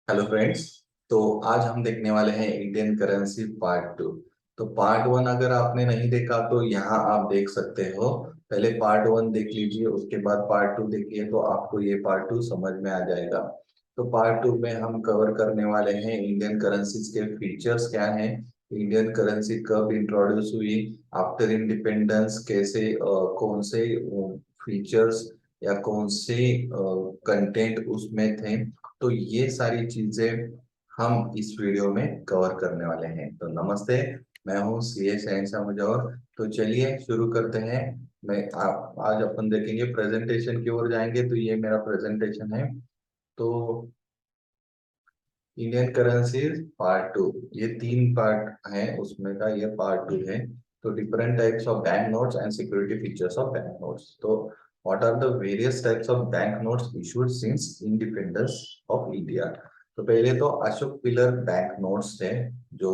Hello friends. तो आज हम देखने वाले हैं इंडियन करेंसी पार्ट टू। तो पार्ट वन अगर आपने नहीं देखा तो यहाँ आप देख सकते हो। पहले पार्ट वन देख लीजिए, उसके बाद पार्ट टू देखिए तो आपको ये पार्ट टू समझ में आ जाएगा। तो पार्ट टू में हम कवर करने वाले हैं इंडियन करेंसीज के फीचर्स क्या हैं, इंडियन करेंसी कब इंट्रोड्यूस हुई, आफ्टर इंडिपेंडेंस कैसे कौन से फीचर्स या कौन से कंटेंट उसमें थे। तो ये सारी चीजें हम इस वीडियो में कवर करने वाले हैं। तो नमस्ते, मैं हूँ सीए शहनशाह मुजौर। तो चलिए शुरू करते हैं। मैं आप आज अपन देखेंगे प्रेजेंटेशन की ओर जाएंगे। तो ये मेरा प्रेजेंटेशन है। तो इंडियन करेंसीज पार्ट टू, ये तीन पार्ट है उसमें का, ये पार्ट टू है। तो different types of bank notes and security features of bank notes. तो what are the various types of bank notes issued since independence of India. तो पहले तो अशोक पिलर बैंक नोट्स थे, जो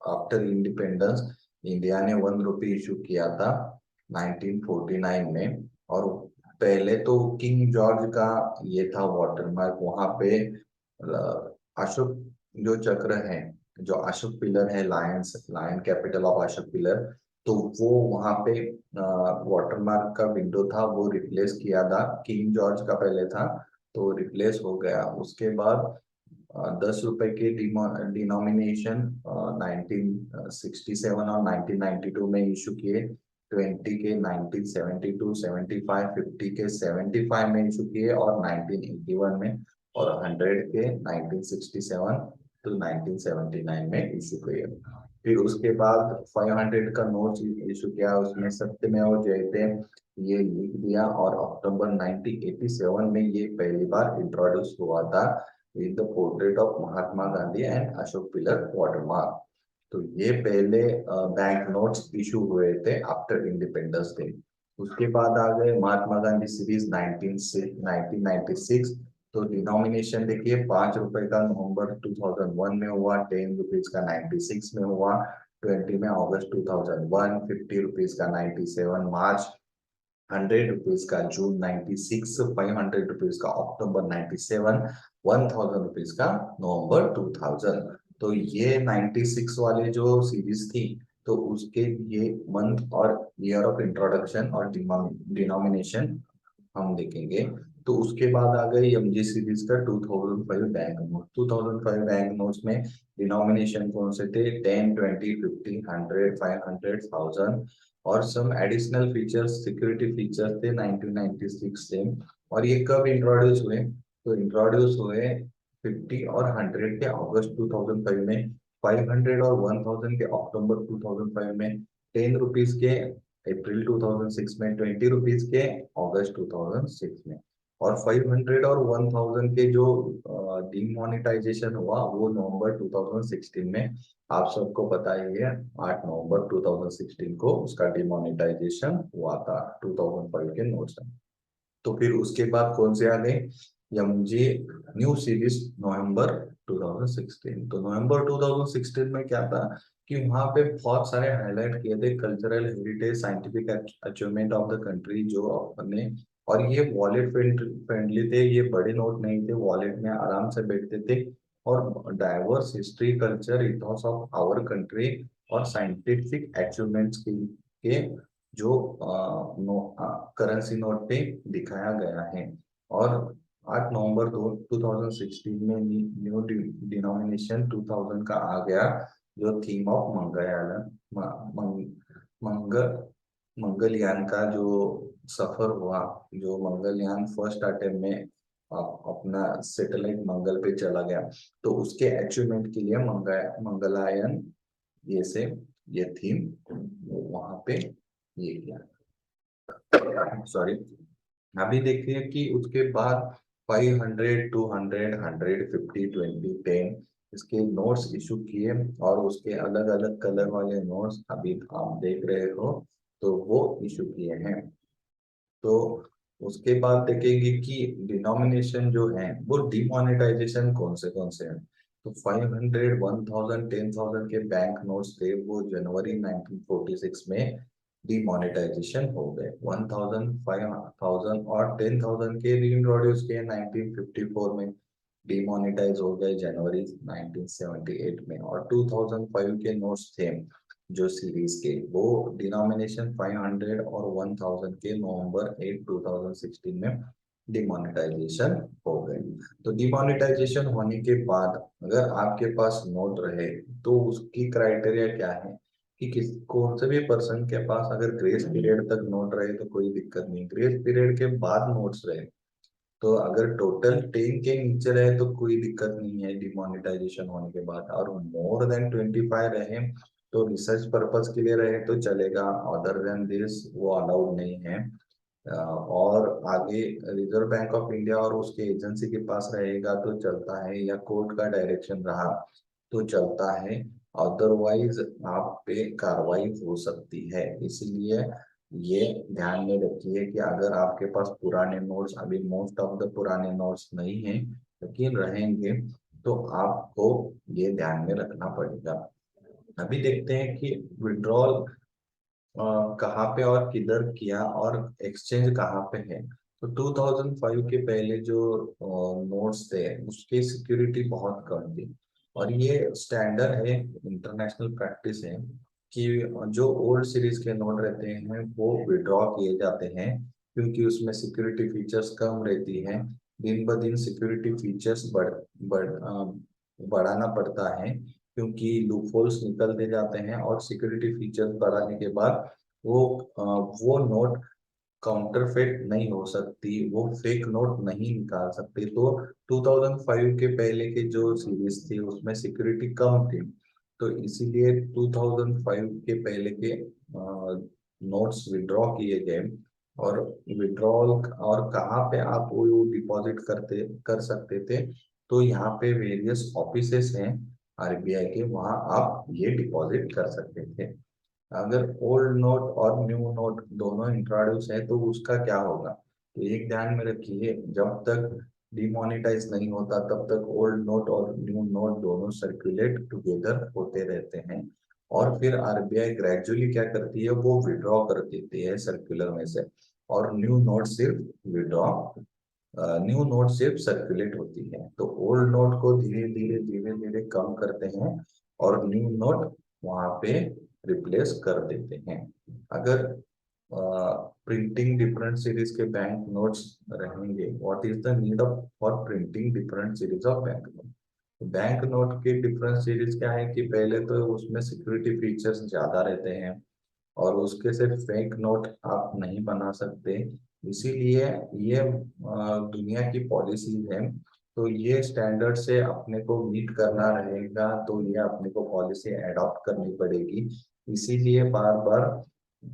आफ्टर इंडिपेंडेंस इंडिया ने 1 रुपी issue किया था 1949 में। और पहले तो किंग जॉर्ज का ये था वाटरमार्क वहां पे। अशोक जो चक्र है, जो अशोक पिलर है, lions lion capital of Ashok pillar, तो वो वहां पे वाटरमार्क का विंडो था, वो रिप्लेस किया था। किंग जॉर्ज का पहले था तो रिप्लेस हो गया। उसके बाद 10 रुपए के डिनोमिनेशन 1967 और 1992 में इशू किए। 20 के 1972, 75, 50 के 75 में इशू किए और 1981 में, और 100 के 1967 टू 1979 में इशू किए। फिर उसके बाद 500 का नोट इशू किया, उसमें सत्यमेव जयते ये लिख दिया। और अक्टूबर 1987 में ये पहली बार इंट्रोड्यूस हुआ था with the portrait of Mahatma Gandhi and Ashok pillar watermark. तो ये पहले बैंक नोट्स इशू हुए थे आफ्टर इंडिपेंडेंस डे। उसके बाद आ गए महात्मा गांधी सीरीज 1996। तो डिनोमिनेशन देखिए, 5 रुपए का नवंबर 2001 में हुआ, 10 रुपीज का 96 में हुआ, 20 में अगस्त 2001, 50 रुपीज का 97 मार्च, 100 रुपीज का जून 96, 500 रुपीज का अक्टूबर 97, 1000 रुपीज का नवंबर 2000। तो ये 96 वाले जो सीरीज थी, तो उसके ये मंथ और ईयर ऑफ इंट्रोडक्शन और डिनोमिनेशन हम देखेंगे। तो उसके बाद आ गई एमजी सीरीज का 2005 बैंक नोट। 2005 बैंक नोट्स में डिनोमिनेशन कौन से थे? 10, 20, 50, 100, 500, 1000। और some additional features, security features थे 1996 से। और ये कब इंट्रोड्यूस हुए? तो इंट्रोड्यूस हुए 50 और 100 के अगस्त 2005 में, 500 और 1000 के अक्टूबर 2005 में, 10 रुपीज के अप्रैल 2006 में, 20 रुपीज के अगस्त 2006 में, और 500 और 1000 के जो डिमोनेटाइजेशन हुआ वो नवंबर 2016 में। आप सबको पता ही है, 8 नवंबर 2016 को उसका डिमोनेटाइजेशन हुआ था 2005 के नोट्स में। तो फिर उसके बाद कौन से आ गए? एमजी न्यू सीरीज नवंबर 2016। तो नवंबर 2016 में क्या था कि वहां पे बहुत सारे हाईलाइट किए थे cultural heritage, scientific achievement of the country जो अपने। और ये वॉलेट फ्रेंडली थे, ये बड़े नोट नहीं थे, वॉलेट में आराम से बैठते थे। और diverse history, culture, ethos of our country और साइंटिफिक अचीवमेंट्स के जो करेंसी नोट पे दिखाया गया है। और 8 नवंबर 2016 में न्यू डिनोमिनेशन 2000 का आ गया, जो थीम ऑफ मंगलयान, मंगल मंगलयान का जो सफर हुआ, जो मंगलयान फर्स्ट अटेम्प्ट में अपना सैटेलाइट मंगल पे चला गया, तो उसके अचीवमेंट के लिए मंगलायन ये से ये थीम वहां पे ये किया। सॉरी। अभी देखिए कि उसके बाद 500, 200, 100, 50, 20, 10 इसके नोट्स इशू किए। और उसके अलग अलग कलर वाले नोट्स अभी आप देख रहे हो, तो वो इशू किए हैं। तो उसके बाद देखेंगे कि डिनोमिनेशन जो है वो डिमोनेटाइजेशन कौन से हैं। तो 500, 1000, 10,000 के बैंक नोट्स थे, वो जनवरी 1946 में डिमोनेटाइजेशन हो गए। 1000, 5000 और 10,000 के री इंट्रोड्यूस किए 1954 में। डिमोनेटाइज हो गए जनवरी 1978 में। और 2005 के नोट्स थे जो सीरीज के, वो डिनोमिनेशन 500 और 1000 के नवंबर 8 2016 में डिमोनेटाइजेशन हो गए। तो डिमोनेटाइजेशन होने के बाद अगर आपके पास नोट रहे तो उसकी क्राइटेरिया क्या है कि किस कौन से भी पर्सन के पास अगर ग्रेस पीरियड तक नोट रहे तो कोई दिक्कत नहीं, ग्रेस पीरियड के बाद नोट्स रहे तो अगर टोटल 10 के नीचे रहे तो कोई दिक्कत नहीं है डिमोनेटाइजेशन होने के बाद, और मोर देन 25 रहे तो रिसर्च पर्पस के लिए रहे तो चलेगा, अदर देन दिस वो अलाउड नहीं है। और आगे रिजर्व बैंक ऑफ इंडिया और उसके एजेंसी के पास रहेगा तो चलता है, या कोर्ट का डायरेक्शन रहा तो चलता है, अदरवाइज आप पे कार्रवाई हो सकती है। इसलिए ये ध्यान में रखिए कि अगर आपके पास पुराने नोट्स, अभी मोस्ट ऑफ द पुराने नोट्स नहीं है लेकिन रहेंगे, तो आपको ये ध्यान में रखना पड़ेगा। अभी देखते हैं कि विड्रॉल कहाँ पे और किधर किया और एक्सचेंज कहाँ पे है। तो 2005 के पहले जो नोट्स थे उसकी सिक्योरिटी बहुत कम थी, और ये स्टैंडर्ड है, इंटरनेशनल प्रैक्टिस है कि जो ओल्ड सीरीज के नोट रहते हैं वो विड्रॉ किए जाते हैं, क्योंकि उसमें सिक्योरिटी फीचर्स कम रहती हैं। दिन ब दिन सिक्योरिटी फीचर्स बढ़ाना पड़ता है, क्योंकि लूपहोल्स निकलते जाते हैं, और सिक्योरिटी फीचर्स बढ़ाने के बाद वो नोट काउंटरफेट नहीं हो सकती, वो फेक नोट नहीं निकाल सकते। तो 2005 के पहले के जो सीरीज थी उसमें सिक्योरिटी कम थी, तो इसीलिए 2005 के पहले के नोट्स विड्रॉ किए गए। और विड्रॉल और कहाँ पे आप वो डिपॉजिट कर सकते थे, तो यहाँ पे वेरियस ऑफिसेस हैं आरबीआई के, वहाँ आप ये डिपॉजिट कर सकते थे। अगर ओल्ड नोट और न्यू नोट दोनों इंट्रोड्यूस है तो उसका क्या होगा, तो एक ध्यान में रखिए, जब तक डिमोनेटाइज नहीं होता तब तक ओल्ड नोट और न्यू नोट दोनों सर्कुलेट टुगेदर होते रहते हैं, और फिर आरबीआई ग्रेजुअली क्या करती है, वो विड्रॉ कर देती है सर्कुलर में से, और न्यू नोट सिर्फ सर्कुलेट होती है। तो ओल्ड नोट को धीरे धीरे कम करते हैं और न्यू नोट वहां पे रिप्लेस कर देते हैं। अगर प्रिंटिंग डिफरेंट सीरीज के बैंक नोट्स रहेंगे, what is the need of for printing different series of bank note. Bank note के डिफरेंट सीरीज क्या है कि पहले तो उसमें सिक्योरिटी फीचर्स ज्यादा रहते हैं, और उसके से फेक नोट आप नहीं बना सकते। इसीलिए ये दुनिया की पॉलिसी है, तो ये स्टैंडर्ड से अपने को मीट करना रहेगा, तो ये अपने को पॉलिसी एडॉप्ट करनी पड़ेगी। इसीलिए बार बार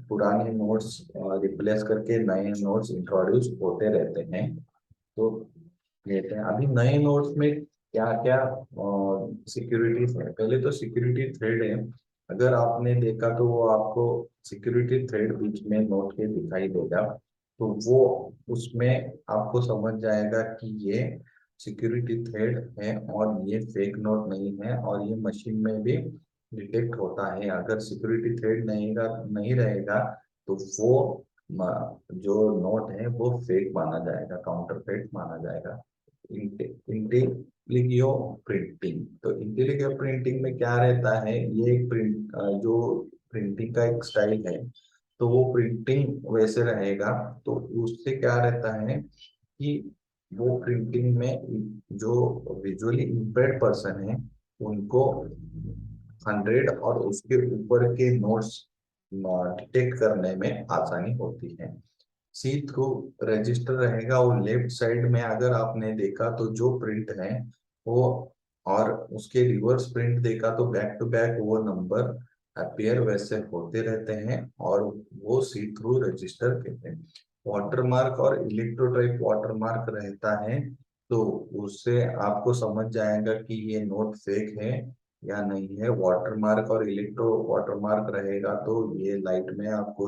पुराने नोट्स रिप्लेस करके नए नोट्स इंट्रोड्यूस होते रहते हैं। तो लेते हैं अभी नए नोट्स में क्या क्या सिक्योरिटीज है। पहले तो सिक्योरिटी थ्रेड है, अगर आपने देखा तो वो आपको सिक्योरिटी थ्रेड बीच में नोट के दिखाई देगा, तो वो उसमें आपको समझ जाएगा कि ये सिक्योरिटी थ्रेड है और ये फेक नोट नहीं है, और ये मशीन में भी डिटेक्ट होता है। अगर सिक्योरिटी थ्रेड नहीं रहेगा तो वो जो नोट है वो फेक माना जाएगा, काउंटर फेक माना जाएगा। इंटेलिगियो प्रिंटिंग, तो इंटेलिगियो प्रिंटिंग में क्या रहता है, ये एक जो प्रिंटिंग का एक स्टाइल है, तो वो प्रिंटिंग वैसे रहेगा। तो उससे क्या रहता है कि वो प्रिंटिंग में जो विजुअली इम्पेयर्ड पर्सन है उनको 100 और उसके ऊपर के नोट्स डिटेक्ट करने में आसानी होती है। सी थ्रू रजिस्टर रहेगा, वो लेफ्ट साइड में अगर आपने देखा तो जो प्रिंट है वो, और उसके रिवर्स प्रिंट देखा तो बैक टू बैक वो नंबर अपीयर वैसे होते रहते हैं, और वो सी थ्रू रजिस्टर कहते हैं। वाटरमार्क और इलेक्ट्रोटाइप वाटरमार्क रहता है, तो उससे आपको समझ जाएगा कि ये नोट फेक है या नहीं है। वाटरमार्क और इलेक्ट्रो वाटरमार्क रहेगा तो ये लाइट में आपको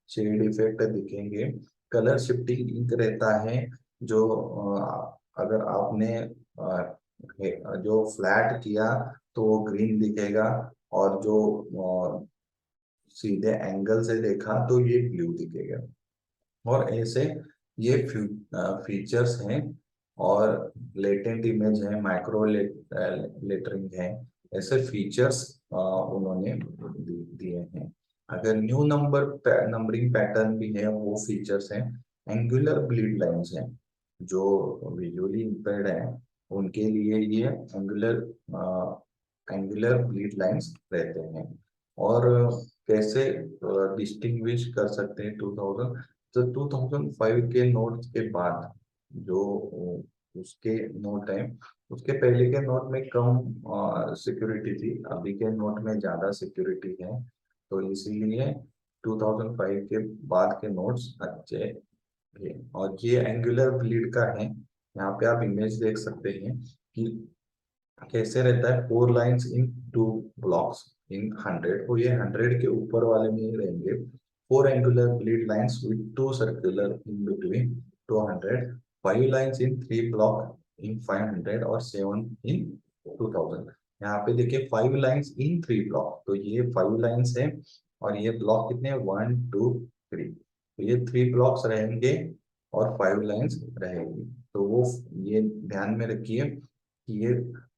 शेड इफेक्ट दिखेंगे। कलर शिफ्टिंग इंक रहता है, जो अगर आपने जो फ्लैट किया तो वो ग्रीन दिखेगा, और जो सीधे एंगल से देखा तो ये ब्लू दिखेगा। और ऐसे ये फीचर्स हैं। और लेटेंट इमेज है, माइक्रो लेटरिंग है, ऐसे फीचर्स उन्होंने दिए हैं। अगर न्यू नंबरिंग पैटर्न भी है, वो फीचर्स हैं। एंगुलर ब्लीड लाइंस हैं, जो विजुअली इम्पेयर्ड है उनके लिए ये एंगुलर ब्लीड लाइंस रहते हैं। और कैसे डिस्टिंग्विश कर सकते हैं 2000, तो 2005 के नोट के बाद जो उसके नोट है, उसके पहले के नोट में कम सिक्योरिटी थी, अभी के नोट में ज्यादा सिक्योरिटी है। तो इसीलिए 2005 के बाद के नोट्स अच्छे थे। और ये एंगुलर ब्लीड का है, यहाँ पे आप इमेज देख सकते हैं कि कैसे रहता है। 4 लाइन्स इन 2 ब्लॉक्स इन 100, और ये 100 के ऊपर वाले में ही रहेंगे। 4 angular bleed lines with 2 circular in between 200, 5 lines in 3 block in 500, और 7 इन 2000। यहाँ पे देखिए 5 लाइन्स इन 3 ब्लॉक, तो ये 5 लाइन्स है, और ये ब्लॉक कितने, 1 2 3, तो ये 3 ब्लॉक्स रहेंगे और 5 लाइन्स रहेंगी। तो वो ये ध्यान में रखिए कि ये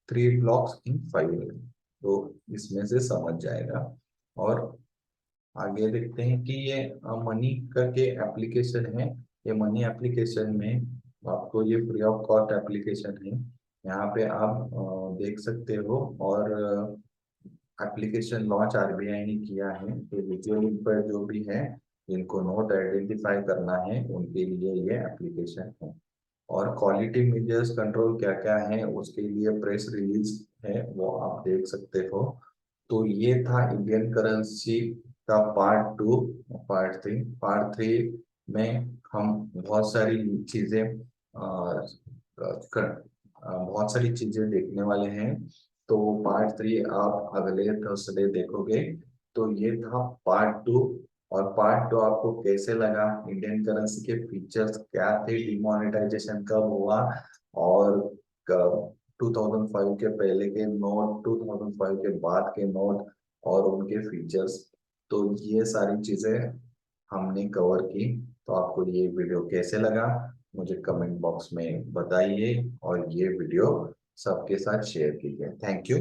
3 ब्लॉक्स इन 5 लाइन, तो इसमें से समझ जाएगा। और आगे देखते हैं कि ये मनी करके एप्लीकेशन है। ये मनी एप्लीकेशन में आपको ये फ्री ऑफ कॉस्ट एप्लीकेशन है, यहाँ पे आप देख सकते हो। और एप्लीकेशन लॉन्च आरबीआई ने किया है, तो विजुअल पर जो भी है, जिनको नोट आइडेंटिफाई करना है उनके लिए ये एप्लीकेशन है। और क्वालिटी मेजर्स कंट्रोल क्या क्या है उसके लिए प्रेस रिलीज है, वो आप देख सकते हो। तो ये था इंडियन करेंसी का पार्ट 2। पार्ट थ्री में हम बहुत सारी चीजें बहुत सारी चीजें देखने वाले हैं। तो पार्ट 3 आप अगले थर्सडे देखोगे। तो ये था पार्ट 2। और पार्ट 2 आपको कैसे लगा, इंडियन करेंसी के फीचर्स क्या थे, डिमोनेटाइजेशन कब हुआ, और 2005 के पहले के नोट, 2005 के बाद के नोट, और उनके फीचर्स, तो ये सारी चीजें हमने कवर की। तो आपको ये वीडियो कैसे लगा मुझे कमेंट बॉक्स में बताइए, और ये वीडियो सबके साथ शेयर कीजिए। Thank you.